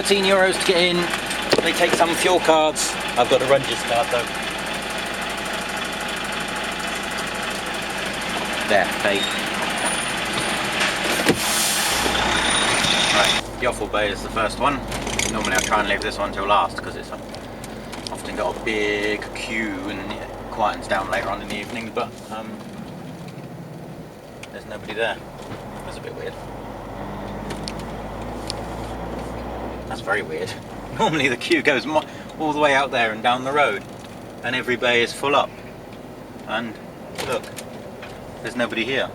€13 to get in. They take some fuel cards. I've got a Rangers card though. There, paid. Right, the offal bay is the first one. Normally I try and leave this one till last because it's often got a big queue and it quietens down later on in the evening, but there's nobody there. That's a bit weird. That's very weird. Normally the queue goes all the way out there and down the road and every bay is full up. And look, there's nobody here.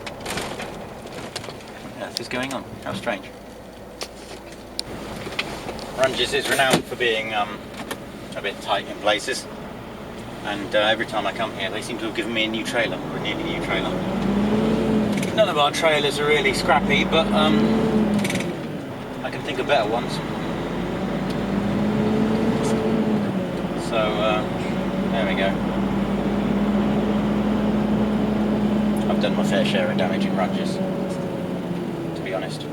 What on earth is going on? How strange. Rangers is renowned for being a bit tight in places, and every time I come here they seem to have given me a new trailer, or a nearly new trailer. None of our trailers are really scrappy, but I can think of better ones. So there we go. I've done my fair share of damage in Rangers, to be honest.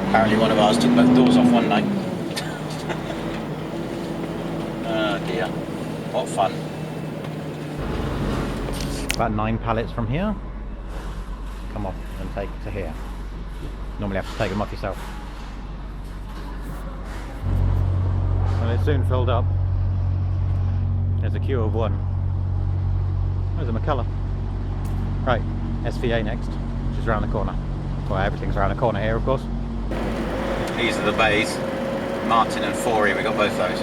Apparently one of ours took both doors off one night. Oh dear, what fun. About 9 pallets from here. Come off and take to here. Normally have to take them off yourself. Well, it's soon filled up. There's a queue of 1. There's a McCullough. Right, SVA next, which is around the corner. Well, everything's around the corner here, of course. These are the bays. Martin and Forey, we got both those.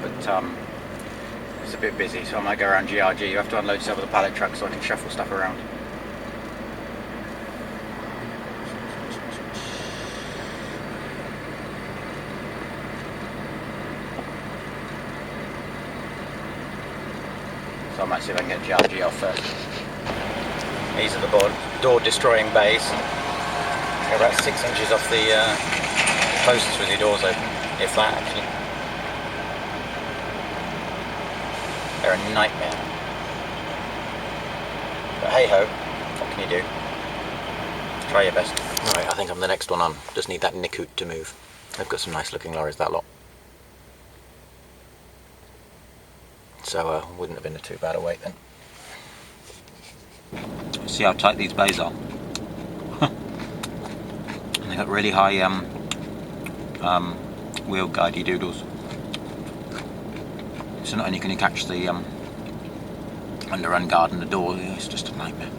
But it's a bit busy, so I might go around GRG. You have to unload some of the pallet trucks so I can shuffle stuff around. So I might see if I can get GRG off first. These are the door destroying bays. They're about 6 inches off the posts with your doors open, if that actually. They're a nightmare. But hey ho, what can you do? Try your best. Alright, I think I'm the next one on. Just need that Nikut to move. They've got some nice looking lorries, that lot. So wouldn't have been too bad a wait then. See how tight these bays are. And they got really high wheel guidey doodles. So not only can you catch the underrun guard and the door, it's just a nightmare.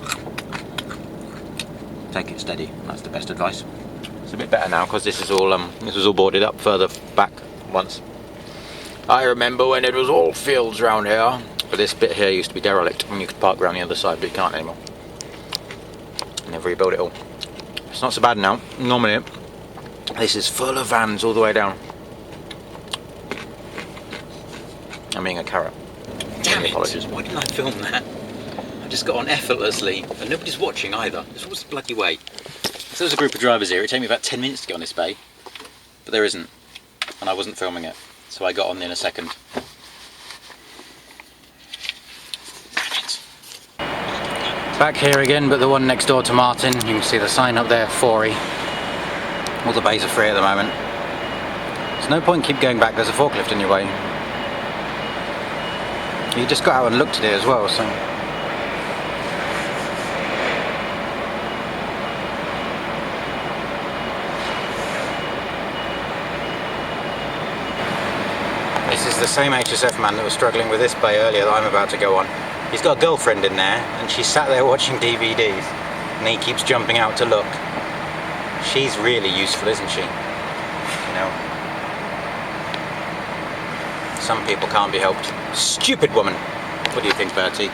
Take it steady, that's the best advice. It's a bit better now because this is all this was all boarded up further back once. I remember when it was all fields round here, but this bit here used to be derelict and you could park around the other side, but you can't anymore. Never rebuilt it all. It's not so bad now. Normally this is full of vans all the way down. I'm being a carrot. Damn it, apologies. Why didn't I film that? I just got on effortlessly and nobody's watching either. This was the bloody way. So there's a group of drivers here. It took me about 10 minutes to get on this bay, but there isn't, and I wasn't filming it, so I got on in a second. Back here again, but the one next door to Martin. You can see the sign up there, Forey. All the bays are free at the moment. There's no point keep going back, there's a forklift in your way. You just got out and looked at it as well, so... This is the same HSF man that was struggling with this bay earlier that I'm about to go on. He's got a girlfriend in there and she's sat there watching DVDs and he keeps jumping out to look. She's really useful, isn't she? You know. Some people can't be helped. Stupid woman. What do you think, Bertie?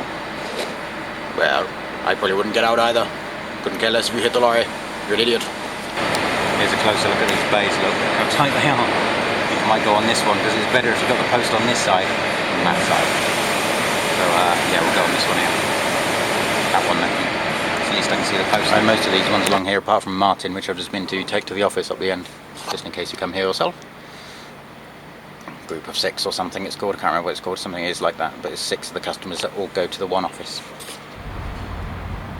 Well, I probably wouldn't get out either. Couldn't care less if you hit the lorry. You're an idiot. Here's a closer look at these bays. Look how tight they are. I might go on this one because it's better if you've got the post on this side than that side. So yeah, we'll go on this one here. That one then. So at least I can see the post. So most of these ones along here, apart from Martin, which I've just been to take to the office up the end, just in case you come here yourself. Group of 6 or something it's called, I can't remember what it's called, something is like that, but it's 6 of the customers that all go to the one office.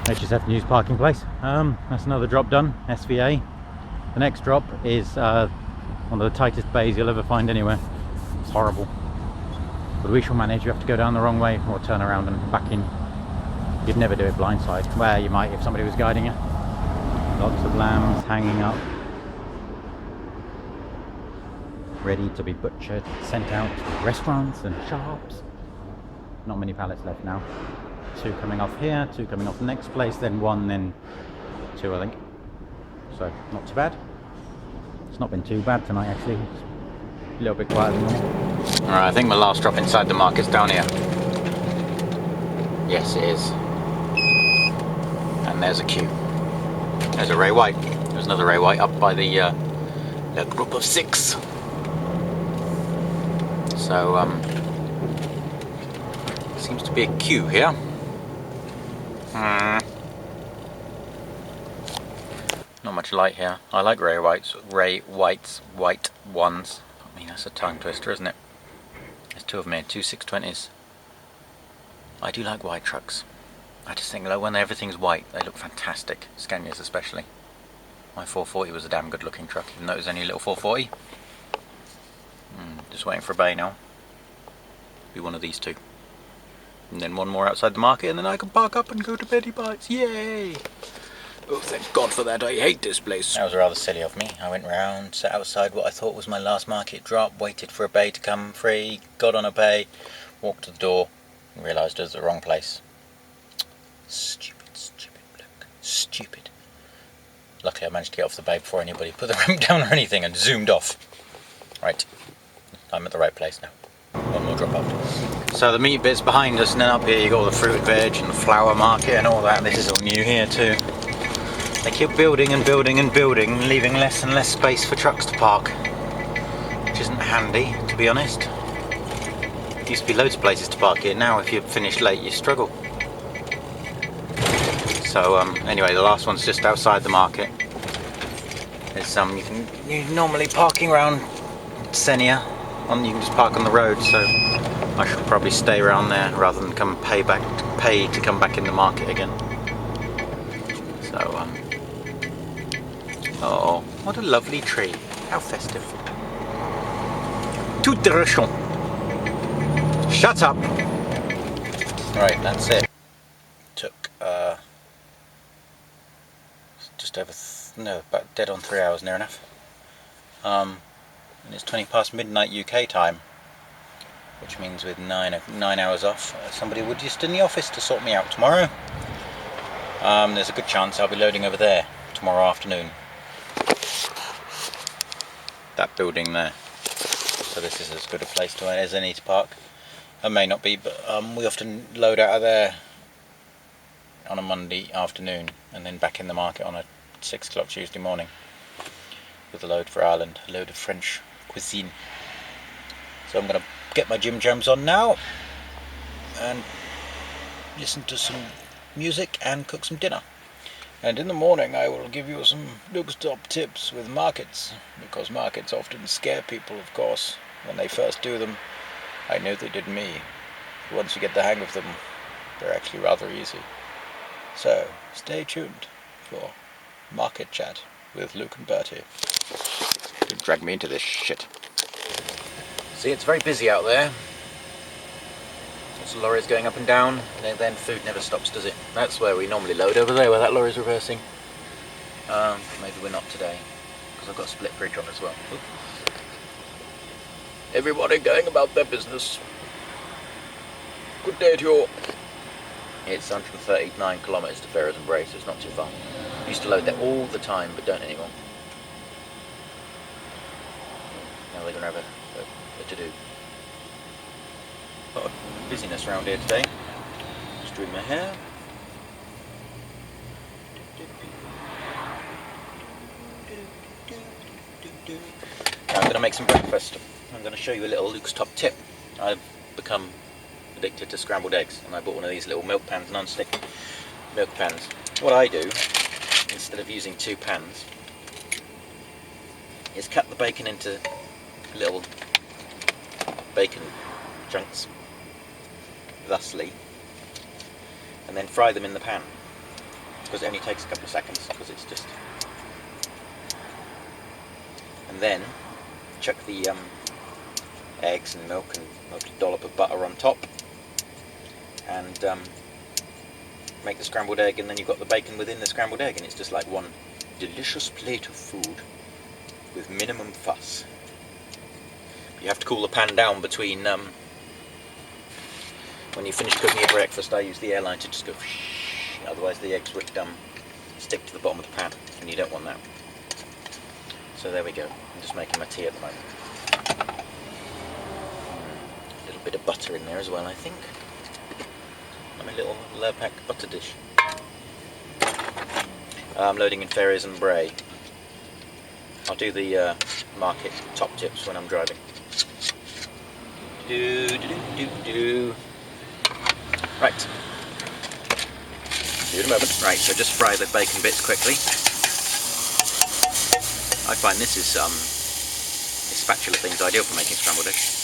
HSF parking place. That's another drop done, SVA. The next drop is one of the tightest bays you'll ever find anywhere. It's horrible. But we shall manage. You have to go down the wrong way or turn around and back in. You'd never do it blindside. Well, you might if somebody was guiding you. Lots of lambs hanging up, ready to be butchered, sent out to restaurants and shops. Not many pallets left now. 2 coming off here, 2 coming off the next place, then 1, then 2 I think. So not too bad. It's not been too bad tonight actually. It's a little bit quieter than normal. Alright, I think my last drop inside the market's down here. Yes, it is. And there's a queue. There's a Ray White. There's another Ray White up by the group of 6. So seems to be a queue here. Not much light here. I like Ray Whites, white ones. I mean, that's a tongue twister, isn't it? There's 2 of them here, 2 620s. I do like white trucks. I just think like when everything's white, they look fantastic. Scanias especially. My 440 was a damn good looking truck, even though it was only a little 440. Just waiting for a bay now. Be one of these 2. And then 1 more outside the market, and then I can park up and go to Betty Bites. Yay! Oh, thank God for that. I hate this place. That was rather silly of me. I went round, sat outside what I thought was my last market drop, waited for a bay to come free, got on a bay, walked to the door, and realised it was the wrong place. Stupid bloke. Stupid. Luckily I managed to get off the bay before anybody put the ramp down or anything and zoomed off. Right. I'm at the right place now. 1 more drop up. So the meat bit's behind us, and then up here you got all the fruit and veg and the flower market and all that. This is all new here too. They keep building and building and building, leaving less and less space for trucks to park, which isn't handy, to be honest. There used to be loads of places to park here. Now if you finish late you struggle. So anyway, the last one's just outside the market. There's you're normally parking around Senia, you can just park on the road, so I should probably stay around there rather than come pay to come back in the market again. So oh, what a lovely tree. How festive. Tout drachon. Shut up. Right, that's it. Took just over about dead on 3 hours, near enough. And it's 20 past midnight UK time, which means with 9 hours off, somebody would just in the office to sort me out tomorrow. There's a good chance I'll be loading over there tomorrow afternoon. That building there. So this is as good a place as any to park. It may not be, but we often load out of there on a Monday afternoon and then back in the market on a 6 o'clock Tuesday morning with a load for Ireland, a load of French cuisine. So I'm going to get my gym jams on now and listen to some music and cook some dinner. And in the morning I will give you some Luke's top tips with markets, because markets often scare people, of course, when they first do them. I know they did me. Once you get the hang of them, they're actually rather easy. So stay tuned for Market Chat with Luke and Bertie. Don't drag me into this shit. See, it's very busy out there. Lots of lorries going up and down, and then food never stops, does it? That's where we normally load, over there where that lorry's reversing. Maybe we're not today, because I've got a split bridge on as well. Oop. Everybody going about their business. Good day to you all. It's 139 kilometres to Ferrers and Bray, so it's not too far. Used to load there all the time, but don't anymore. Now they're going to have a to-do. Got a busyness around here today. Just doing my hair. Now I'm going to make some breakfast. I'm going to show you a little Luke's top tip. I've become addicted to scrambled eggs, and I bought one of these little milk pans, non-stick milk pans. What I do, instead of using 2 pans, is cut the bacon into little bacon chunks, thusly, and then fry them in the pan. because it only takes a couple of seconds, because it's just... And then chuck the eggs and milk and a dollop of butter on top, and make the scrambled egg, and then you've got the bacon within the scrambled egg, and it's just like one delicious plate of food with minimum fuss. You have to cool the pan down between when you finish cooking your breakfast. I use the airline to just go otherwise the eggs would stick to the bottom of the pan, and you don't want that. So there we go. I'm just making my tea at the moment. A little bit of butter in there as well, I think. My little Lurpak butter dish. I'm loading in Ferries and Bray. I'll do the market top tips when I'm driving. Right. Do it a moment. Right, so just fry the bacon bits quickly. I find this spatula thing's ideal for making scrambled eggs.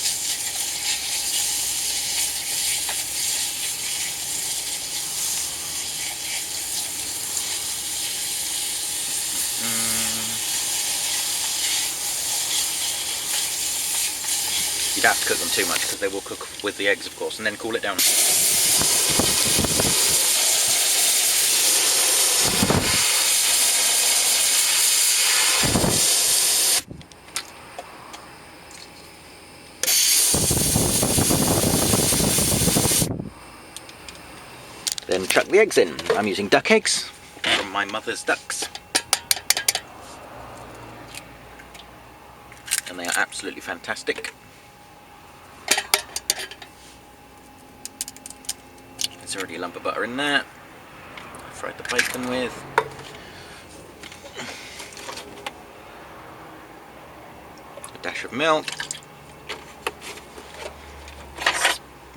You don't have to cook them too much because they will cook with the eggs, of course, and then cool it down. Then chuck the eggs in. I'm using duck eggs from my mother's ducks. And they are absolutely fantastic. There's already a lump of butter in there. I fried the bacon with. A dash of milk.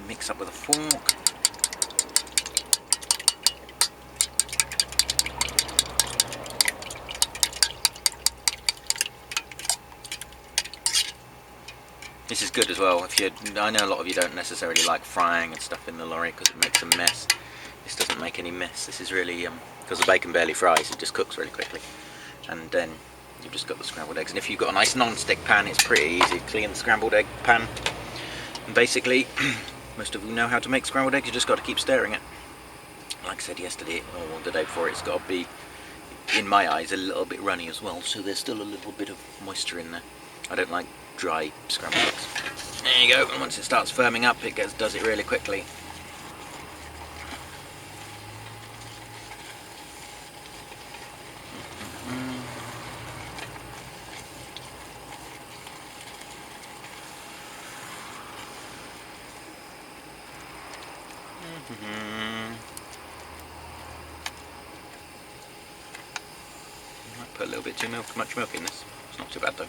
Mix up with a fork. This is good as well. I know a lot of you don't necessarily like frying and stuff in the lorry because it makes a mess. This doesn't make any mess. This is really, because the bacon barely fries, it just cooks really quickly. And then you've just got the scrambled eggs. And if you've got a nice non-stick pan, it's pretty easy. Clean the scrambled egg pan. And basically, most of you know how to make scrambled eggs. You just got to keep stirring it. Like I said yesterday, or the day before, it's got to be, in my eyes, a little bit runny as well. So there's still a little bit of moisture in there. I don't like dry scrambled eggs. There you go, and once it starts firming up, it does it really quickly. Might put a little bit too much milk in this. It's not too bad though.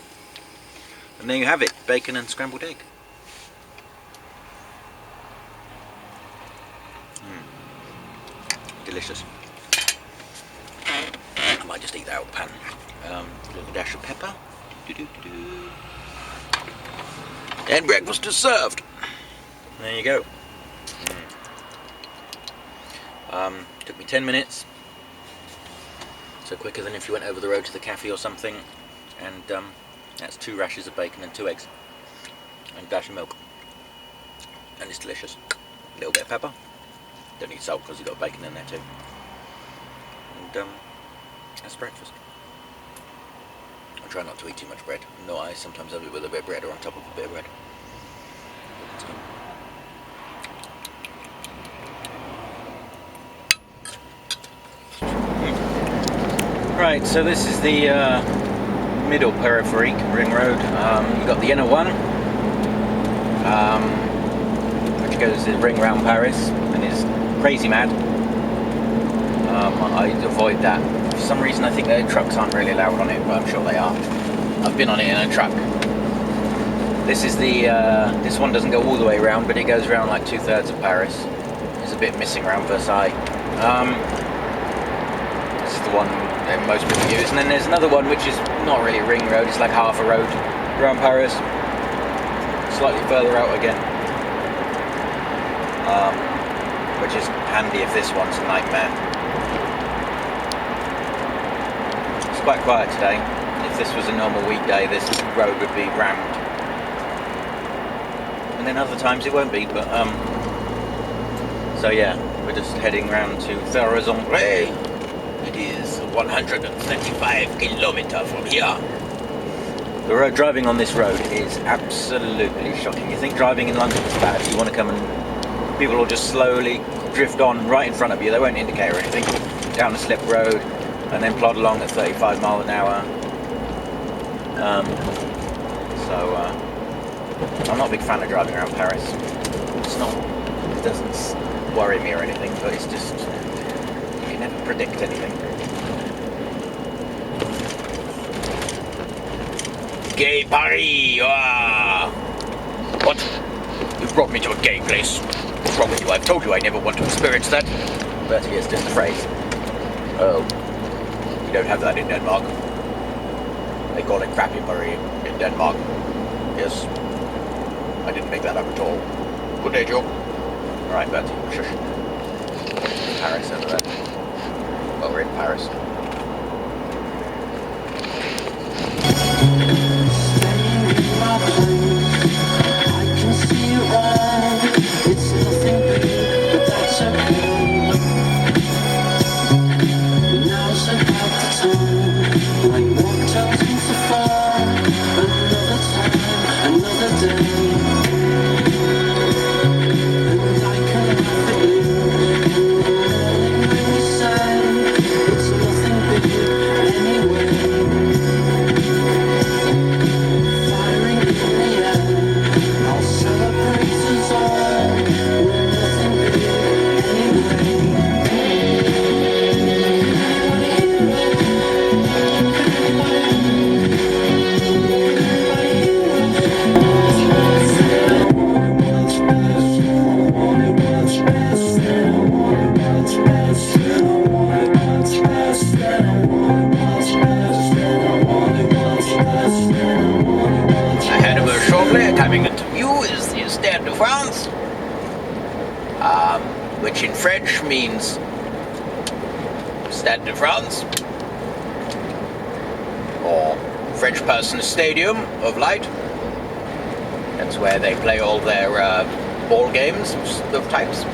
And there you have it, bacon and scrambled egg. Delicious. I might just eat that out of the pan. A little dash of pepper. And breakfast is served. There you go. Took me 10 minutes. So quicker than if you went over the road to the cafe or something. And that's 2 rashers of bacon and 2 eggs. And a dash of milk. And it's delicious. A little bit of pepper. Don't need salt because you've got bacon in there too. And that's breakfast. I try not to eat too much bread. No, I sometimes have it with a bit of bread or on top of a bit of bread. Right, so this is the middle periphery, Ring Road. You've got the inner one, which goes to ring round Paris and is crazy mad. I avoid that. For some reason I think the trucks aren't really allowed on it, but I'm sure they are. I've been on it in a truck. This is the, this one doesn't go all the way around, but it goes around like 2/3 of Paris. There's a bit missing around Versailles. This is the one that most people use. And then there's another one which is not really a ring road, it's like half a road around Paris. Slightly further out again. Which is handy if this one's a nightmare. quite quiet today. If this was a normal weekday, this road would be rammed. And then other times it won't be, but so yeah, we're just heading round to Ferrazon-Bray. It is 135 kilometers from here. The road, driving on this road is absolutely shocking. You think driving in London is bad, you want to come and people will just slowly drift on right in front of you. They won't indicate or anything, down a slip road, and then plod along at 35 miles an hour. I'm not a big fan of driving around Paris. It doesn't worry me or anything, but it's just, you can never predict anything. Gay Paris! Ah! What? You brought me to a gay place. What's wrong with you? I've told you I never want to experience that. Bertie, it's just a phrase. Oh. You don't have that in Denmark. They call it crappy Paris in Denmark. Yes. I didn't make that up at all. Good day, Joe. Alright, Bertie. Shush. Paris over there. Well, we're in Paris. Which in French means Stade de France, or French Person's Stadium of Light. That's where they play all their ball games of types.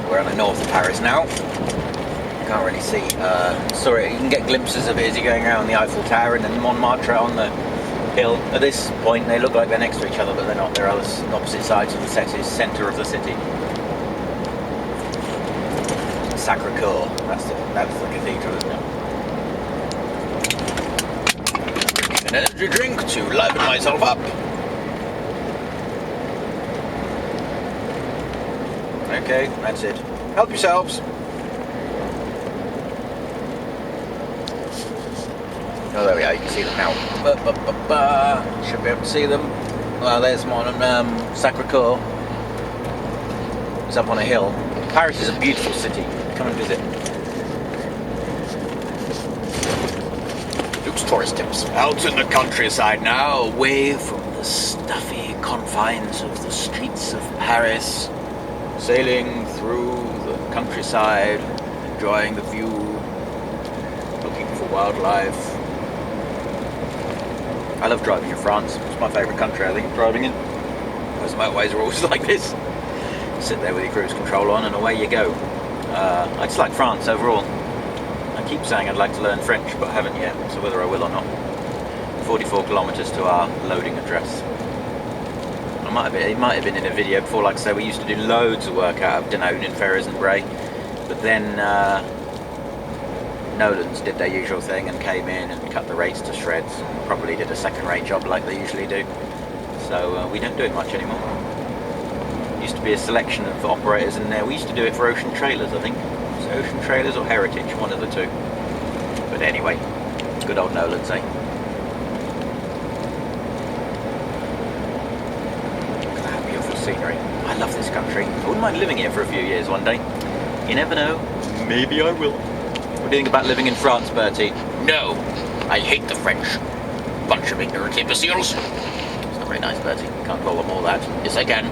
We're on the north of Paris now. You can't really see. Sorry, you can get glimpses of it as you're going around the Eiffel Tower and then Montmartre on the hill. At this point they look like they're next to each other, but they're not. They're on opposite sides of the centre of the city. Sacré-Cœur, that's the cathedral, isn't it? An energy drink to liven myself up. Okay, that's it. Help yourselves. Oh, there we are, you can see them now. Should be able to see them. Well, there's one on Sacré-Cœur. It's up on a hill. Paris is a beautiful city. Come and visit. Luke's tourist tips. Out in the countryside now, away from the stuffy confines of the streets of Paris. Sailing through the countryside, enjoying the view, looking for wildlife. I love driving in France. It's my favourite country, I think, driving in. Those motorways are always like this. Sit there with your cruise control on and away you go. I just like France overall. I keep saying I'd like to learn French, but I haven't yet, so whether I will or not. 44 kilometres to our loading address. It might have been in a video before. Like I say, we used to do loads of work out of Denone and Ferrazon-Bray, but then Nolan's did their usual thing and came in and cut the rates to shreds. Probably did a second rate job like they usually do. So we don't do it much anymore. Used to be a selection of operators in there. We used to do it for Ocean Trailers, I think. It's Ocean Trailers or Heritage, one of the two. But anyway, good old Nolan's, eh? Look at that beautiful scenery. I love this country. I wouldn't mind living here for a few years one day. You never know. Maybe I will. What do you think about living in France, Bertie? No, I hate the French. Bunch of ignorant imbeciles. It's not very nice, Bertie. Can't call them all that. Yes, I can.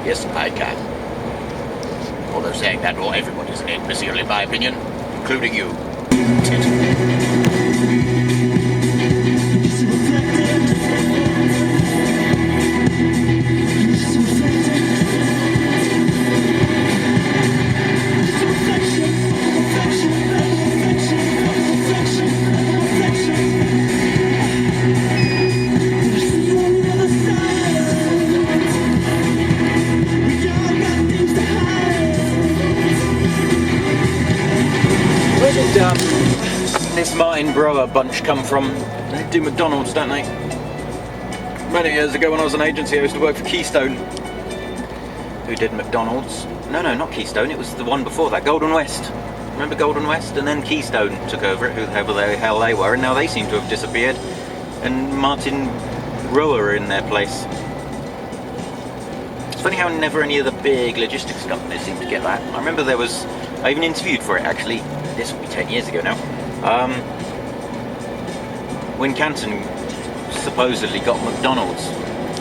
Yes, I can. Although saying that, well, everybody's an imbecile in my opinion, including you. Where did this Martin Brower bunch come from? They do McDonald's, don't they? Many years ago when I was an agency, I used to work for Keystone, who did McDonald's. No, not Keystone, it was the one before that, Golden West. Remember Golden West? And then Keystone took over it, whoever the hell they were, and now they seem to have disappeared. And Martin Brower are in their place. It's funny how never any of the big logistics companies seem to get that. I remember I even interviewed for it actually, this will be 10 years ago now, when Canton supposedly got McDonald's,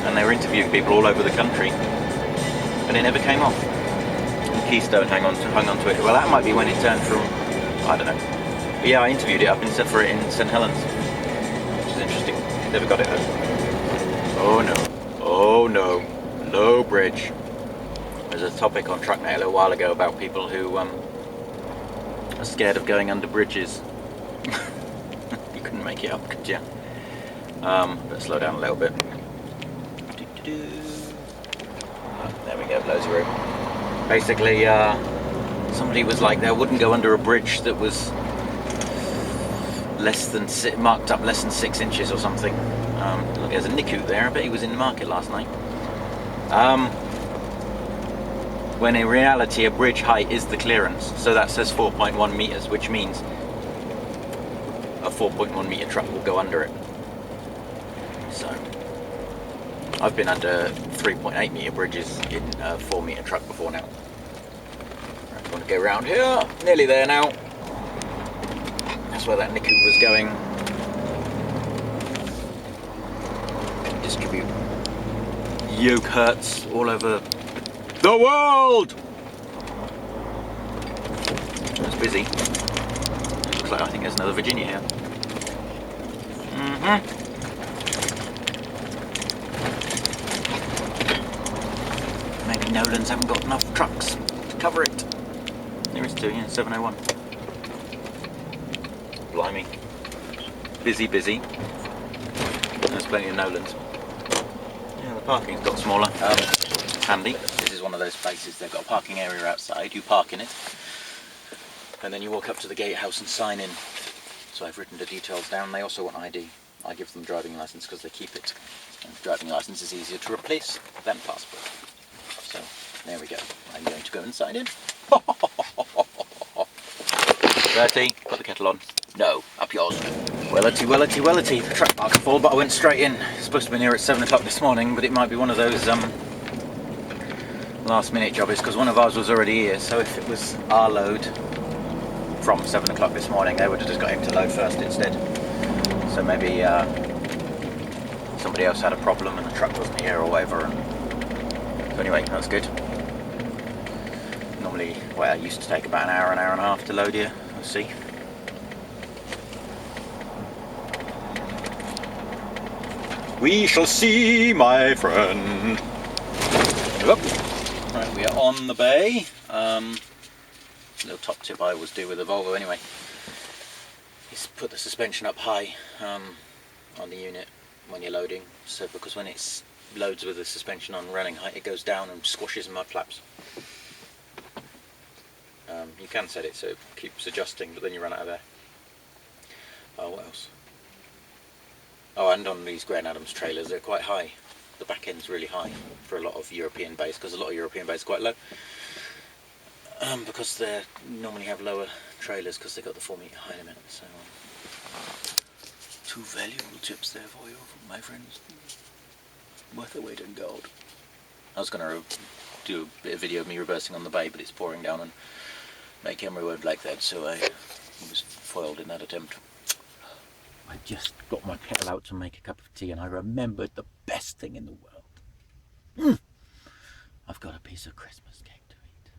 and they were interviewing people all over the country, and it never came off. And Keystone hung on to it. Well, that might be when it turned from, I don't know. But yeah, I interviewed it in St Helens, which is interesting. Never got it home. Oh no, low bridge. There's a topic on Trucknet a little while ago about people who are scared of going under bridges. You couldn't make it up, could you? But slow down a little bit. There we go, loads of room. Basically, somebody was like, they wouldn't go under a bridge that was marked up less than 6 inches or something. Look, there's a Nikut there. I bet he was in the market last night. When in reality a bridge height is the clearance, so that says 4.1 meters, which means a 4.1 meter truck will go under it. So I've been under 3.8 meter bridges in a 4 meter truck before now. I want to go around here, nearly there now. That's where that Nikut was going. Distribute yoke hurts all over the world! It's busy. Looks like I think there's another Virginia here. Maybe Nolan's haven't got enough trucks to cover it. There is two, yeah, 701. Blimey. Busy. There's plenty of Nolan's. Yeah, the parking's got smaller. Handy. This is one of those places, they've got a parking area outside, you park in it, and then you walk up to the gatehouse and sign in. So I've written the details down. They also want ID. I give them driving licence because they keep it. And driving licence is easier to replace than passport. So there we go. I'm going to go and sign in. Bertie, put the kettle on. No, up yours. Wellity. The truck parked full, but I went straight in. Supposed to be here at 7 o'clock this morning, but it might be one of those last minute jobbies, because one of ours was already here. So if it was our load from 7 o'clock this morning, they would have just got him to load first instead. So maybe somebody else had a problem and the truck wasn't here or whatever. So anyway, that's good. Normally, well, it used to take about an hour and a half to load here. We'll see. We shall see, my friend. Yep. Right, we are on the bay. Little top tip I always do with the Volvo anyway is put the suspension up high on the unit when you're loading. So because when it loads with the suspension on running height, it goes down and squashes mud flaps. You can set it so it keeps adjusting, but then you run out of air. What else? Oh, and on these Grand Adams trailers, they're quite high. The back end's really high for a lot of European bays, because a lot of European bays are quite low. Because they normally have lower trailers because they've got the 4 metre high limit. So, 2 valuable tips there for you, my friends. Worth their weight in gold. I was going to do a bit of video of me reversing on the bay, but it's pouring down and my camera won't like that, so I was foiled in that attempt. I just got my kettle out to make a cup of tea and I remembered the best thing in the world. I've got a piece of Christmas cake to eat.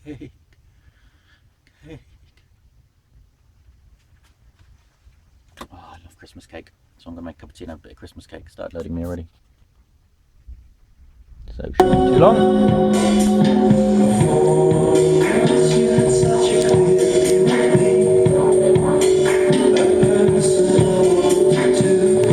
Cake. Cake. Oh, I love Christmas cake. So I'm going to make a cup of tea and have a bit of Christmas cake. Start loading me already. So, shouldn't be too long.